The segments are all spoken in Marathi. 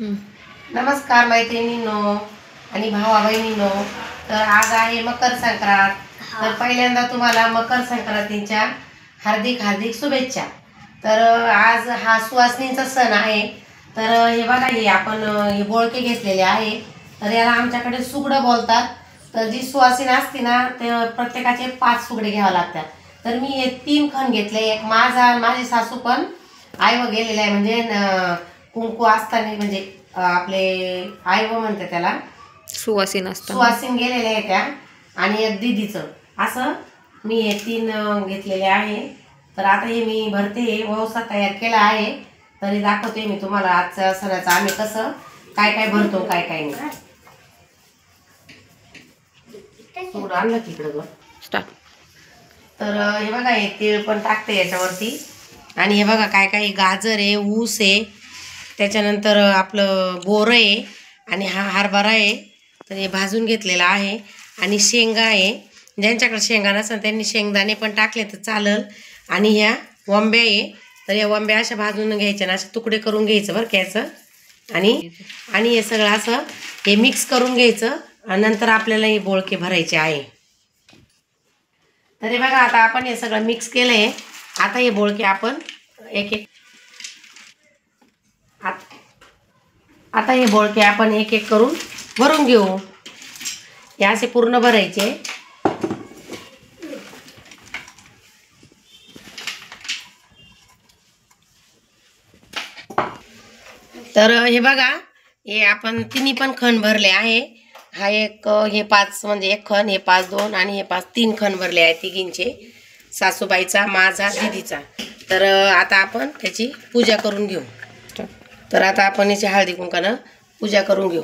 नमस्कार मैत्रिणींनो आणि भावा बहिणींनो. तर आज आहे मकर संक्रांत. तर पहिल्यांदा तुम्हाला मकर संक्रांतीच्या हार्दिक हार्दिक शुभेच्छा. तर आज हा सुवासिनींचा सण आहे. तर हे बघा, हे आपण हे बोळके घेतलेले आहे. तर याला आमच्याकडे सुगडं बोलतात. तर जी सुवासिनी असते ना, ते प्रत्येकाचे 5 सुगडे घ्यावे लागतात. तर मी हे 3 खण घेतले. एक माझी सासू पण आई गेलेले आहे, म्हणजे कुंकू असताना, म्हणजे आपले आई म्हणते त्याला सुवासिन गेलेले आहे त्या, आणि एक दीदीचं, असं मी हे 3 घेतलेले आहे. तर आता हे मी भरते, वौसा तयार केला आहे. तरी दाखवते मी तुम्हाला आजच्या सणाचं आम्ही कसं काय काय भरतो, काय काय नाही. थोडं आणलं तिकडं स्टार्ट. तर हे बघा, हे तीळ पण टाकते याच्यावरती. आणि हे बघा काय काय, गाजर आहे, ऊस आहे, त्याच्यानंतर आपलं बोरं आहे, आणि हा हरभरा आहे. तर हे भाजून घेतलेला आहे. आणि शेंगा आहे, ज्यांच्याकडे शेंगा नसेल त्यांनी शेंगदाणे पण टाकले तर चालेल. आणि ह्या वंब्या आहे. तर या वंब्या अशा भाजून घ्यायच्या ना, असे तुकडे करून घ्यायचं बरं घ्यायचं. आणि हे सगळं असं हे मिक्स करून घ्यायचं. आणि नंतर आपल्याला हे बोळके भरायचे आहे. तर हे बघा, आता आपण हे सगळं मिक्स केलं आहे. आता हे बोळके आपण एक एक आता हे बोळके आपण एक एक करून भरून घेऊ. हे असे पूर्ण भरायचे. तर हे बघा, हे आपण तिन्ही पण खण भरले आहे. हा एक, हे 5 म्हणजे एक खण, हे 5 2 आणि हे 5 3 खण भरले आहे तिघींचे, सासूबाईचा, माझा, दीदीचा. तर आता आपण त्याची पूजा करून घेऊ. तर आता आपण याची हळदी कुंकानं पूजा करून घेऊ.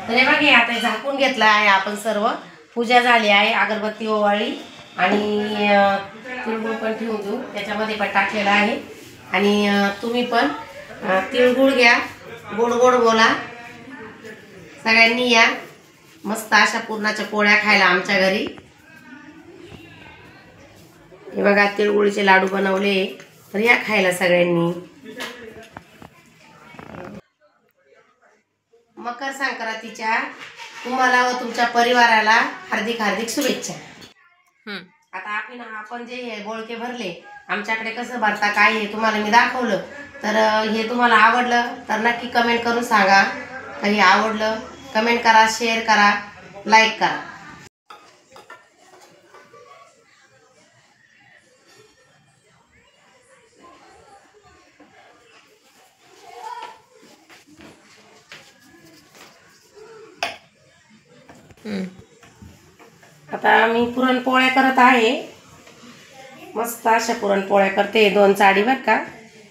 तर हे बघा, आता झाकून घेतलं आहे आपण सर्व. पूजा झाली आहे, अगरबत्ती ओवाळली आणि तिळगुळ पण ठेवून देऊ. त्याच्यामध्ये पण टाकलेलं आहे. आणि तुम्ही पण तिळगुळ घ्या, गोड गोड बोला. सगळ्यांनी या मस्त अशा पुरणाच्या पोळ्या खायला आमच्या घरी. हे बघा, तिळगुळीचे लाडू बनवले. तर या खायला सगळ्यांनी. मकर संक्रांतीच्या तुम्हाला व तुमच्या परिवाराला हार्दिक हार्दिक शुभेच्छा. आता आपण जे हे बोळके भरले, आमच्याकडे कसं भरता काय हे तुम्हाला मी दाखवलं. तर हे तुम्हाला आवडलं तर नक्की कमेंट करून सांगा. काही आवडलं कमेंट करा, शेअर करा, लाईक करा. आता मी पुरणपोळ्या करत आहे. मस्त अशा पुरणपोळ्या करते. 2 चाळी बरं का,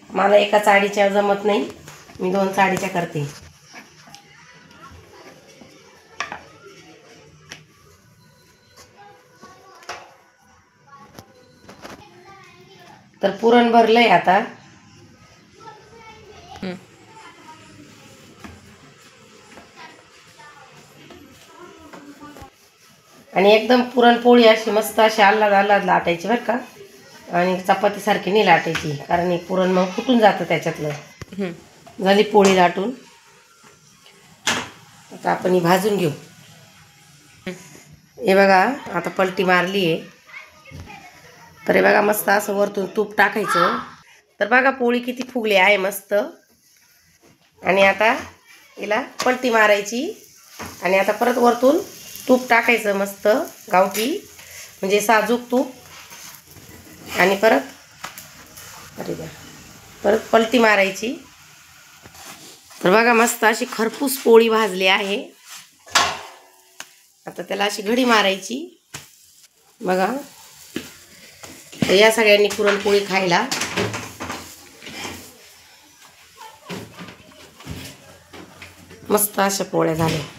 मला एका चाळीच्या जमत नाही, मी 2 चाळीच्या करते. तर पुरण भरलंय आता. आणि एकदम पुरणपोळी अशी मस्त अशी आल्हाद लाटायची बरं का. आणि चपातीसारखी नाही लाटायची, कारण हे पुरण मग फुटून जातं त्याच्यातलं. झाली पोळी लाटून. आता आपण ही भाजून घेऊ. हे बघा, आता पलटी मारली आहे. तर हे बघा, मस्त असं वरतून तूप टाकायचं. तर बघा पोळी किती फुगली आहे मस्त. आणि आता हिला पलटी मारायची. आणि आता परत वरतून तूप टाकायचं मस्त गावठी, म्हणजे साजूक तूप. आणि परत पलटी मारायची. तर बघा, मस्त अशी खरपूस पोळी भाजली आहे. आता त्याला अशी घडी मारायची बघा. तर या सगळ्यांनी पुरणपोळी खायला. मस्त अशा पोळ्या झाल्या.